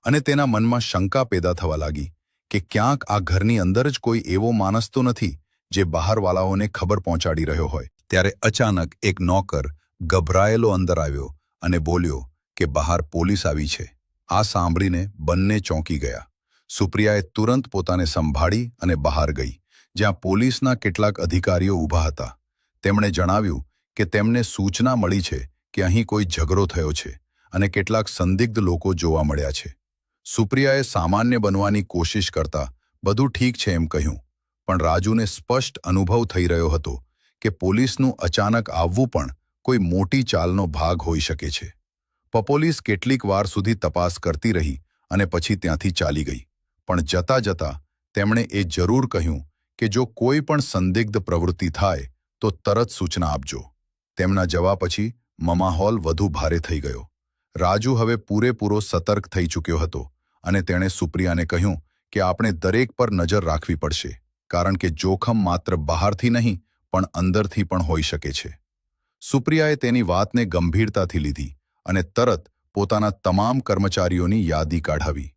A: અને તેના મનમાં શંકા પેદા થવા લાગી કે ક્યાંક આ ઘરની અંદર જ કોઈ એવો માણસ તો નથી જે બહારવાળાઓને ખબર પહોંચાડી રહ્યો હોય. ત્યારે અચાનક એક નોકર ગભરાયેલો અંદર આવ્યો અને બોલ્યો કે બહાર પોલીસ આવી છે. આ સાંભળીને બંને ચોંકી ગયા. સુપ્રિયાએ તુરંત પોતાને સંભાળી અને બહાર ગઈ, જ્યાં પોલીસના કેટલાક અધિકારીઓ ઊભા હતા. તેમણે જણાવ્યું કે તેમને સૂચના મળી છે કે અહીં કોઈ ઝઘડો થયો છે અને કેટલાક સંદિગ્ધ લોકો જોવા મળ્યા છે. સુપ્રિયાએ સામાન્ય બનવાની કોશિશ કરતા બધું ઠીક છે એમ કહ્યું, પણ રાજુને સ્પષ્ટ અનુભવ થઈ રહ્યો હતો કે પોલીસનું અચાનક આવવું પણ કોઈ મોટી ચાલનો ભાગ હોઈ શકે છે. પોલીસ કેટલીક વાર સુધી તપાસ કરતી રહી અને પછી ત્યાંથી ચાલી ગઈ, પણ જતા જતા તેમણે એ જરૂર કહ્યું કે જો કોઈ પણ સંદિગ્ધ પ્રવૃત્તિ થાય તો તરત સૂચના આપજો. તેમના જવા પછી માહોલ વધુ ભારે થઈ ગયો. રાજુ હવે પૂરેપૂરો સતર્ક થઈ ચૂક્યો હતો અને તેણે સુપ્રિયાને કહ્યું કે આપણે દરેક પર નજર રાખવી પડશે, કારણ કે જોખમ માત્ર બહારથી નહીં પણ અંદરથી પણ હોઈ શકે છે. સુપ્રિયાએ તેની વાતને ગંભીરતાથી લીધી અને તરત પોતાના તમામ કર્મચારીઓની યાદી કાઢાવી.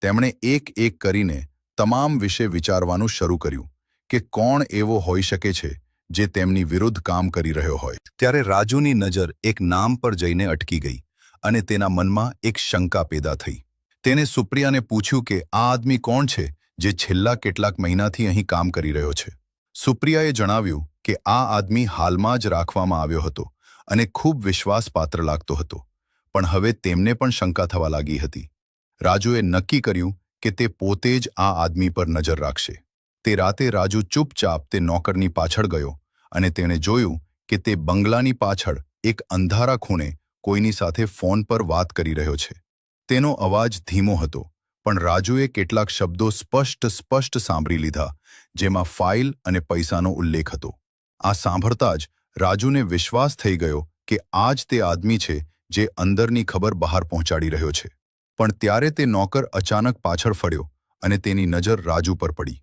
A: તેમણે એક એક કરીને તમામ વિશે વિચારવાનું શરૂ કર્યું કે કોણ એવો હોઈ શકે છે જે તેમની વિરુદ્ધ કામ કરી રહ્યો હોય. ત્યારે રાજુની નજર એક નામ પર જઈને અટકી ગઈ અને તેના મનમાં એક શંકા પેદા થઈ. તેને સુપ્રિયાને પૂછ્યું કે આ આદમી કોણ છે જે છેલ્લા કેટલાક મહિનાથી અહીં કામ કરી રહ્યો છે. સુપ્રિયાએ જણાવ્યું કે આ આદમી હાલમાં જ રાખવામાં આવ્યો હતો અને ખૂબ વિશ્વાસપાત્ર લાગતો હતો, પણ હવે તેમને પણ શંકા થવા લાગી હતી. રાજુએ નક્કી કર્યું કે તે પોતે જ આ આદમી પર નજર રાખશે. તે રાતે રાજુ ચૂપચાપ તે નોકરની પાછળ ગયો અને તેણે જોયું કે તે બંગલાની પાછળ એક અંધારા ખૂણે કોઈની સાથે ફોન પર વાત કરી રહ્યો છે. તેનો અવાજ ધીમો હતો, પણ રાજુએ કેટલાક શબ્દો સ્પષ્ટ સાંભળી લીધા, જેમાં ફાઇલ અને પૈસાનો ઉલ્લેખ હતો. આ સાંભળતા જ રાજુને વિશ્વાસ થઈ ગયો કે આ જ તે આદમી છે જે અંદરની ખબર બહાર પહોંચાડી રહ્યો છે. પણ ત્યારે તે નોકર અચાનક પાછળ ફર્યો અને તેની નજર રાજુ પર પડી.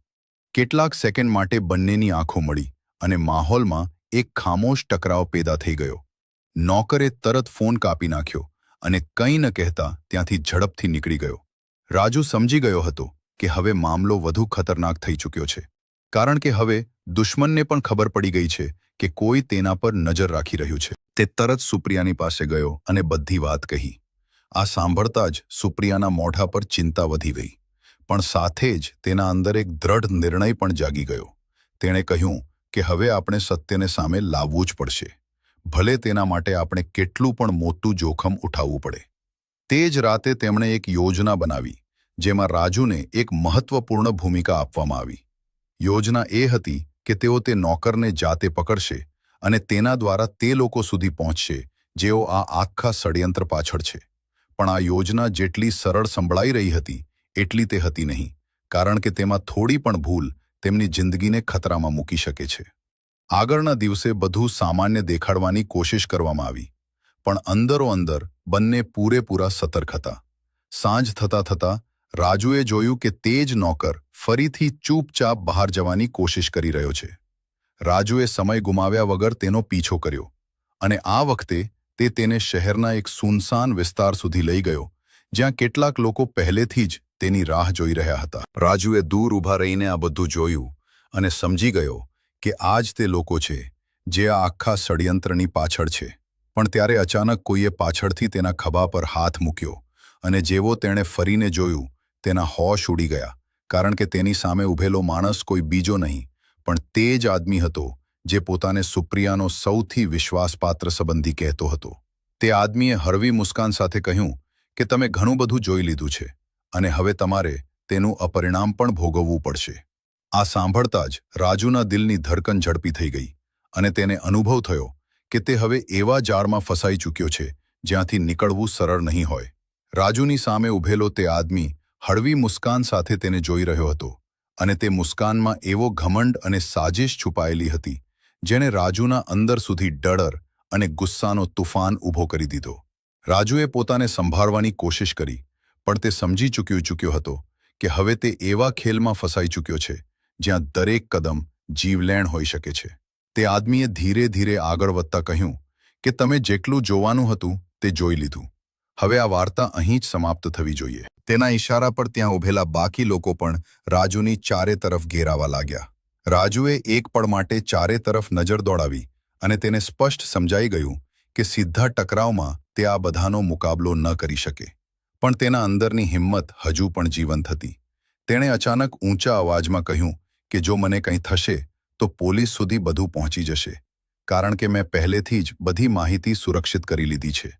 A: કેટલાક સેકન્ડ માટે બંનેની આંખો મળી અને માહોલમાં એક ખામોશ ટકરાવ પેદા થઈ ગયો. નોકરે તરત ફોન કાપી નાખ્યો અને કંઈ ન કહેતા ત્યાંથી ઝડપથી નીકળી ગયો. રાજુ સમજી ગયો હતો કે હવે મામલો વધુ ખતરનાક થઈ ચૂક્યો છે, કારણ કે હવે દુશ્મનને પણ ખબર પડી ગઈ છે કે કોઈ તેના પર નજર રાખી રહ્યું છે. તે તરત સુપ્રિયાની પાસે ગયો અને બધી વાત કહી. આ સાંભળતા જ સુપ્રિયાના મોઢા પર ચિંતા વધી ગઈ, પણ સાથે જ તેના અંદર એક દ્રઢ નિર્ણય પણ જાગી ગયો. તેણે કહ્યું કે હવે આપણે સત્યને સામે લાવવું જ પડશે, ભલે તેના માટે આપણે કેટલું પણ મોટું જોખમ ઉઠાવવું પડે. તે જ રાતે તેમણે એક યોજના બનાવી, જેમાં રાજુને એક મહત્વપૂર્ણ ભૂમિકા આપવામાં આવી. યોજના એ હતી કે તેઓ તે નોકરને જાતે પકડશે અને તેના દ્વારા તે લોકો સુધી પહોંચશે જેઓ આ આખા ષડયંત્ર પાછળ છે. પણ આ યોજના જેટલી સરળ સંભળાઈ રહી હતી એટલી તે હતી નહીં, કારણ કે તેમાં થોડી પણ ભૂલ તેમની જિંદગીને ખતરામાં મૂકી શકે છે. આગળના દિવસે બધું સામાન્ય દેખાડવાની કોશિશ કરવામાં આવી, પણ અંદરો અંદર બંને પૂરેપૂરા સતર્ક હતા. સાંજ થતાં થતાં રાજુએ જોયું કે તે જ નોકર ફરીથી ચૂપચાપ બહાર જવાની કોશિશ કરી રહ્યો છે. રાજુએ સમય ગુમાવ્યા વગર તેનો પીછો કર્યો અને આ વખતે તે તેને શહેરના એક સુનસાન વિસ્તાર સુધી લઈ ગયો, જ્યાં કેટલાક લોકો પહેલેથી જ તેની રાહ જોઈ રહ્યા હતા. રાજુએ દૂર ઊભા રહીને આ બધું જોયું અને સમજી ગયો કે આ જ તે લોકો છે જે આ આખા ષડયંત્રની પાછળ છે. પણ ત્યારે અચાનક કોઈએ પાછળથી તેના ખભા પર હાથ મૂક્યો અને જેવો તેણે ફરીને જોયું, તેના હોશ ઉડી ગયા, કારણ કે તેની સામે ઊભેલો માણસ કોઈ બીજો નહીં પણ તે જ આદમી હતો જે પોતાને સુપ્રિયાનો સૌથી વિશ્વાસપાત્ર સંબંધી કહેતો હતો. તે આદમીએ હળવી મુસ્કાન સાથે કહ્યું કે તમે ઘણું બધું જોઈ લીધું છે અને હવે તમારે તેનું અપરિણામ પણ ભોગવવું પડશે. આ સાંભળતા જ રાજુના દિલની ધડકન ઝડપી થઈ ગઈ અને તેને અનુભવ થયો કે તે હવે એવા જાળમાં ફસાઈ ચૂક્યો છે જ્યાંથી નીકળવું સરળ નહીં હોય. રાજુની સામે ઊભેલો તે આદમી હળવી મુસ્કાન સાથે તેને જોઈ રહ્યો હતો અને તે મુસ્કાનમાં એવો ઘમંડ અને સાજિશ છુપાયેલી હતી જેણે રાજુના અંદર સુધી ડર અને ગુસ્સાનો તુફાન ઊભો કરી દીધો. રાજુએ પોતાને સંભાળવાની કોશિશ કરી, પણ તે સમજી ચૂક્યો હતો કે હવે તે એવા ખેલમાં ફસાઈ ચૂક્યો છે જ્યાં દરેક કદમ જીવલેણ હોઈ શકે છે. તે આદમીએ ધીરે ધીરે આગળ વધતા કહ્યું કે તમે જેટલું જોવાનું હતું તે જોઈ લીધું. હવે આ વાર્તા અહીં જ સમાપ્ત થવી જોઈએ. તેના ઇશારા પર ત્યાં ઊભેલા બાકી લોકો પણ રાજુની ચારે તરફ ઘેરાવા લાગ્યા. રાજુએ એક પળ માટે ચારે તરફ નજર દોડાવી અને તેને સ્પષ્ટ સમજાઈ ગયું કે સીધા ટકરાવમાં તે આ બધાનો મુકાબલો ન કરી શકે. પણ તેના અંદરની હિંમત હજુ પણ જીવંત હતી. તેણે અચાનક ઊંચા અવાજમાં કહ્યું કે જો મને કંઈ થશે તો પોલીસ સુધી બધું પહોંચી જશે, કારણ કે મેં પહેલેથી જ બધી માહિતી સુરક્ષિત કરી લીધી છે.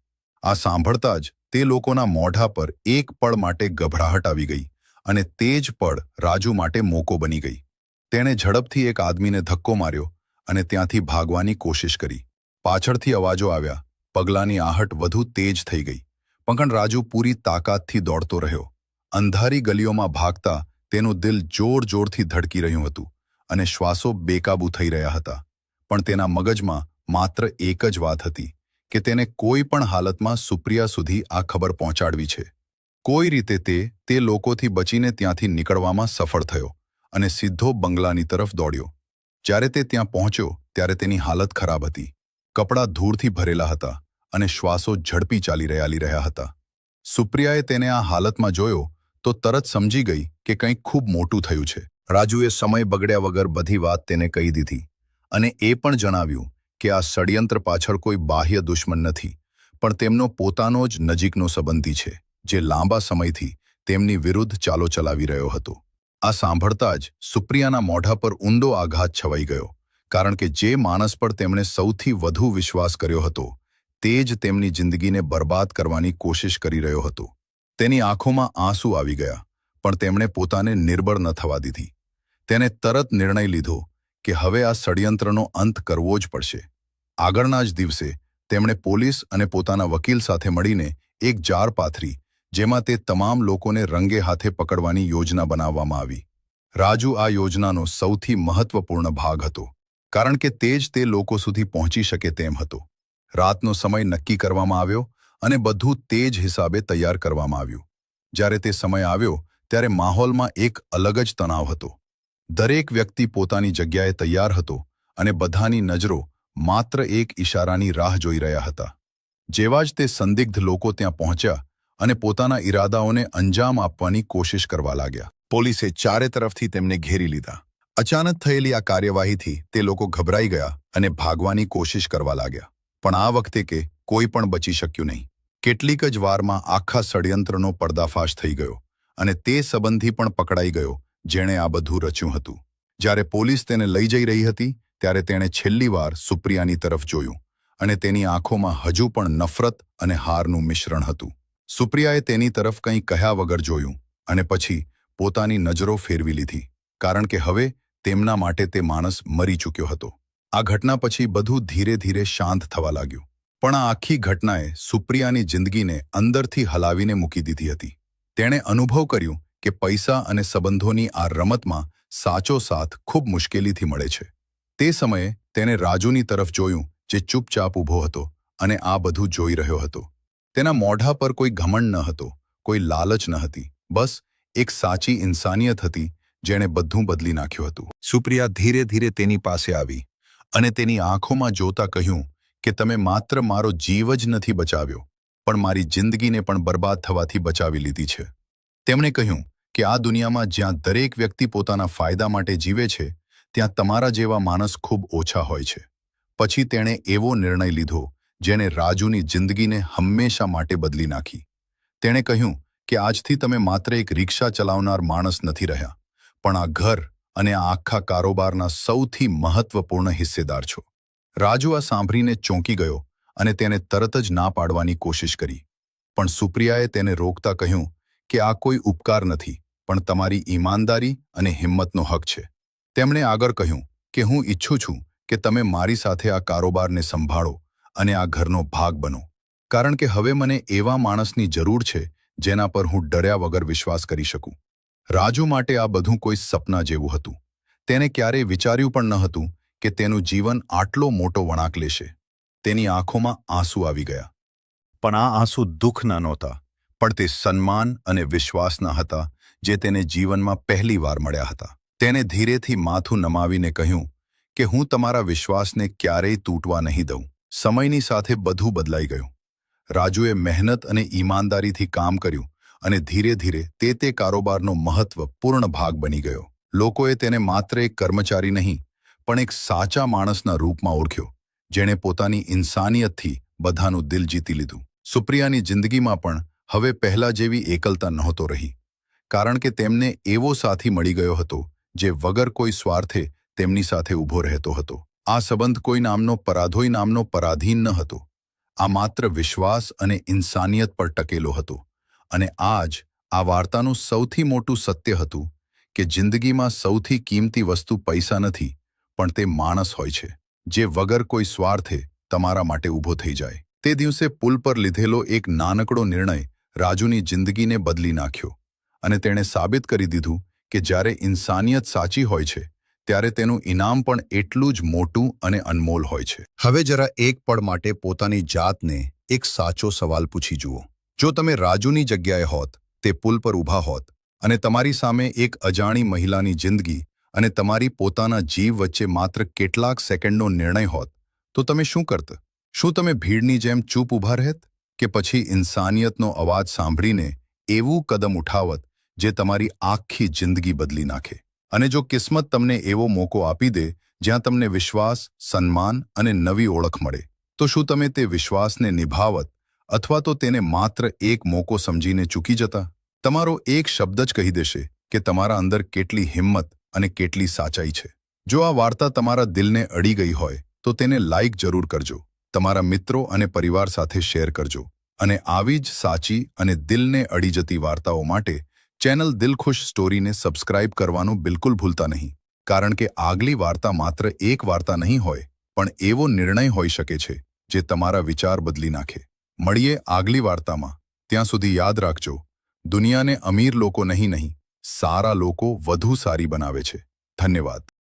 A: આ સાંભળતા જ તે લોકોના મોઢા પર એક પળ માટે ગભરાહટ આવી ગઈ અને તે જ પળ રાજુ માટે મોકો બની ગઈ. તેણે ઝડપથી એક આદમીને ધક્કો માર્યો અને ત્યાંથી ભાગવાની કોશિશ કરી. પાછળથી અવાજો આવ્યા, પગલાંની આહટ વધુ તેજ થઈ ગઈ પણ રાજુ પૂરી તાકાતથી દોડતો રહ્યો. અંધારી ગલીઓમાં ભાગતા તેનું દિલ જોર-જોરથી ધડકી રહ્યું હતું અને શ્વાસો બેકાબૂ થઈ રહ્યા હતા. પણ તેના મગજમાં માત્ર એક જ વાત હતી કે તેને કોઈ પણ હાલતમાં સુપ્રિયા સુધી આ ખબર પહોંચાડવી છે. કોઈ રીતે તે લોકોથી બચીને ત્યાંથી નીકળવામાં સફળ થયો અને સીધો બંગલાની તરફ દોડ્યો. જ્યારે તે ત્યાં પહોંચ્યો ત્યારે તેની હાલત ખરાબ હતી. કપડાં ધૂળથી ભરેલા હતા અને શ્વાસો ઝડપી ચાલી રહ્યા હતા. સુપ્રિયાએ તેને આ હાલતમાં જોયો તો તરત સમજી ગઈ કે કંઈક ખૂબ મોટું થયું છે. રાજુએ સમય બગડ્યા વગર બધી વાત તેને કહી દીધી અને એ પણ જણાવ્યું કે આ ષડયંત્ર પાછળ કોઈ બાહ્ય દુશ્મન નથી, પણ તેમનો પોતાનો જ નજીકનો સંબંધી છે, જે લાંબા સમયથી તેમની વિરુદ્ધ ચાલો ચલાવી રહ્યો હતો. આ સાંભળતા જ સુપ્રિયાના મોઢા પર ઊંડો આઘાત છવાઈ ગયો, કારણ કે જે માણસ પર તેમણે સૌથી વધુ વિશ્વાસ કર્યો હતો તે જ તેમની જિંદગીને બરબાદ કરવાની કોશિશ કરી રહ્યો હતો. તેની આંખોમાં આંસુ આવી ગયા, પણ તેમણે પોતાને નિર્બળ ન થવા દીધી. તેને તરત નિર્ણય લીધો કે હવે આ ષડયંત્રનો અંત કરવો જ પડશે. આગળના જ દિવસે તેમણે પોલીસ અને પોતાના વકીલ સાથે મળીને એક જાળ પાથરી, જેમાં તે તમામ લોકોને રંગે હાથે પકડવાની યોજના બનાવવામાં આવી. રાજુ આ યોજનાનો સૌથી મહત્વપૂર્ણ ભાગ હતો, કારણ કે તે જ તે લોકો સુધી પહોંચી શકે તેમ હતો. રાતનો સમય નક્કી કરવામાં આવ્યો અને બધું તે જ હિસાબે તૈયાર કરવામાં આવ્યું. જ્યારે તે સમય આવ્યો ત્યારે માહોલમાં એક અલગ જ તણાવ હતો. દરેક વ્યક્તિ પોતાની જગ્યાએ તૈયાર હતો અને બધાની નજરો માત્ર એક ઈશારાની રાહ જોઈ રહ્યા હતા. જેવા જ તે સંદિગ્ધ લોકો ત્યાં પહોંચ્યા અને પોતાના ઈરાદાઓને અંજામ આપવાની કોશિશ કરવા લાગ્યા. પોલીસે ચારે તરફથી તેમને ઘેરી લીધા. અચાનક થયેલી આ કાર્યવાહીથી તે લોકો ગભરાઈ ગયા અને ભાગવાની કોશિશ કરવા લાગ્યા. પણ આ વખતે કે કોઈ પણ બચી શક્યું નહીં. કેટલીક જ વારમાં આખા ષડયંત્રનો પર્દાફાશ થઈ ગયો અને તે સંબંધી પણ પકડાઈ ગયો જેણે આ બધું રચ્યું હતું. જ્યારે પોલીસ તેને લઈ જઈ રહી હતી ત્યારે તેણે છેલ્લી વાર સુપ્રિયાની તરફ જોયું અને તેની આંખોમાં હજુ પણ નફરત અને હારનું મિશ્રણ હતું. સુપ્રિયાએ તેની તરફ કંઈ કહ્યા વગર જોયું અને પછી પોતાની નજરો ફેરવી લીધી, કારણ કે હવે તેમના માટે તે માણસ મરી ચૂક્યો હતો. આ ઘટના પછી બધું ધીરે ધીરે શાંત થવા લાગ્યું. પણ આ આખી ઘટનાએ સુપ્રિયાની જિંદગીને અંદરથી હલાવીને મૂકી દીધી હતી. તેણે અનુભવ કર્યું કે પૈસા અને સંબંધોની આ રમતમાં સાચો સાથ ખૂબ મુશ્કેલીથી મળે છે. તે સમયે તેને રાજુની તરફ જોયું, જે ચૂપચાપ ઊભો હતો અને આ બધું જોઈ રહ્યો હતો. તેના મોઢા પર કોઈ ઘમંડ ન હતો, કોઈ લાલચ ન હતી, બસ એક સાચી ઇન્સાનિયત હતી જેણે બધું બદલી નાખ્યું હતું. સુપ્રિયા ધીરે ધીરે તેની પાસે આવી અને તેની આંખોમાં જોતા કહ્યું કે તમે માત્ર મારો જીવ જ નથી બચાવ્યો, પણ મારી જિંદગીને પણ બરબાદ થવાથી બચાવી લીધી છે. તેમણે કહ્યું કે આ દુનિયામાં જ્યાં દરેક વ્યક્તિ પોતાના ફાયદા માટે જીવે છે, ત્યાં તમારા જેવા માણસ ખૂબ ઓછા હોય છે. પછી તેણે એવો નિર્ણય લીધો જેણે રાજુની જિંદગીને હંમેશા માટે બદલી નાખી. તેણે કહ્યું કે આજથી તમે માત્ર એક રિક્ષા ચલાવનાર માણસ નથી રહ્યા, પણ આ ઘર અને આ આખા કારોબારના સૌથી મહત્વપૂર્ણ હિસ્સેદાર છો. રાજુ આ સાંભળીને ચોંકી ગયો અને તેને તરત જ ના પાડવાની કોશિશ કરી. પણ સુપ્રિયાએ તેને રોકતા કહ્યું કે આ કોઈ ઉપકાર નથી, પણ તમારી ઈમાનદારી અને હિંમતનો હક છે. તેમણે આગળ કહ્યું કે હું ઈચ્છું છું કે તમે મારી સાથે આ કારોબારને સંભાળો અને આ ઘરનો ભાગ બનો, કારણ કે હવે મને એવા માણસની જરૂર છે જેના પર હું ડર્યા વગર વિશ્વાસ કરી શકું. રાજુ માટે આ બધું કોઈ સપના જેવું હતું. તેને ક્યારેય વિચાર્યું પણ ન હતું કે તેનું જીવન આટલો મોટો વળાંક લેશે. તેની આંખોમાં આંસુ આવી ગયા. પણ આ આંસુ દુઃખના નહોતા, પણ તે સન્માન અને વિશ્વાસના હતા જે તેને જીવનમાં પહેલી વાર મળ્યા હતા. તેને ધીરેથી માથું નમાવીને કહ્યું કે હું તમારા વિશ્વાસને ક્યારેય તૂટવા નહીં દઉં. સમયની સાથે બધું બદલાઈ ગયું. રાજુએ મહેનત અને ઈમાનદારીથી કામ કર્યું અને ધીરે ધીરે તે કારોબારનો મહત્વપૂર્ણ ભાગ બની ગયો. લોકોએ તેને માત્ર એક કર્મચારી નહીં, પણ એક સાચા માણસના રૂપમાં ઓળખ્યો, જેણે પોતાની ઇન્સાનિયતથી બધાનું દિલ જીતી લીધું. સુપ્રિયાની જિંદગીમાં પણ હવે પહેલા જેવી એકલતા નહોતો રહી, કારણ કે તેમને એવો સાથી મળી ગયો હતો જે વગર કોઈ સ્વાર્થે તેમની સાથે ઊભો રહેતો હતો. આ સંબંધ કોઈ નામનો પરાધોઈ નામનો પરાધીન ન હતો. આ માત્ર વિશ્વાસ અને ઇન્સાનિયત પર ટકેલો હતો. અને આ વાર્તાનું સૌથી મોટું સત્ય હતું કે જિંદગીમાં સૌથી કિંમતી વસ્તુ પૈસા નથી, પણ તે માણસ હોય છે, જે વગર કોઈ સ્વાર્થે તમારા માટે ઊભો થઈ જાય. તે દિવસે પુલ પર લીધેલો એક નાનકડો નિર્ણય રાજુની જિંદગીને બદલી નાખ્યો અને તેણે સાબિત કરી દીધું કે જ્યારે ઇન્સાનિયત સાચી હોય છે ત્યારે તેનું ઇનામ પણ એટલું જ મોટું અને અનમોલ હોય છે. હવે જરા એક પળ માટે પોતાની જાતને એક સાચો સવાલ પૂછી જુઓ. જો તમે રાજુની જગ્યાએ હોત, તે પુલ પર ઊભા હોત અને તમારી સામે એક અજાણી મહિલાની જિંદગી અને તમારી પોતાના જીવ વચ્ચે માત્ર કેટલાક સેકન્ડનો નિર્ણય હોત, તો તમે શું કરત? શું તમે ભીડની જેમ ચૂપ ઊભા રહેત કે પછી ઇન્સાનિયતનો અવાજ સાંભળીને એવું કદમ ઉઠાવત જે તમારી આખી જિંદગી બદલી નાખે? અને જો કિસ્મત તમને એવો મોકો આપી દે જ્યાં તમને વિશ્વાસ, સન્માન અને નવી ઓળખ મળે, તો શું તમે તે વિશ્વાસને નિભાવત અથવા તો તેને માત્ર એક મોકો સમજીને ચૂકી જતા? તમારો એક શબ્દ જ કહી દેશે કે તમારા અંદર કેટલી હિંમત અને કેટલી સાચાઈ છે. જો આ વાર્તા તમારા દિલને અડી ગઈ હોય તો તેને લાઈક જરૂર કરજો, તમારા મિત્રો અને પરિવાર સાથે શેર કરજો અને આવી જ સાચી અને દિલને અડી જતી વાર્તાઓ માટે ચેનલ દિલખુશ સ્ટોરીને સબસ્ક્રાઇબ કરવાનું બિલકુલ ભૂલતા નહીં, કારણ કે આગલી વાર્તા માત્ર એક વાર્તા નહીં હોય પણ એવો નિર્ણય હોઈ શકે છે જે તમારા વિચાર બદલી નાખે. મળીએ આગલી વાર્તામાં. ત્યાં સુધી યાદ રાખજો, દુનિયાને અમીર લોકો નહીં, સારા લોકો વધુ સારી બનાવે છે. ધન્યવાદ.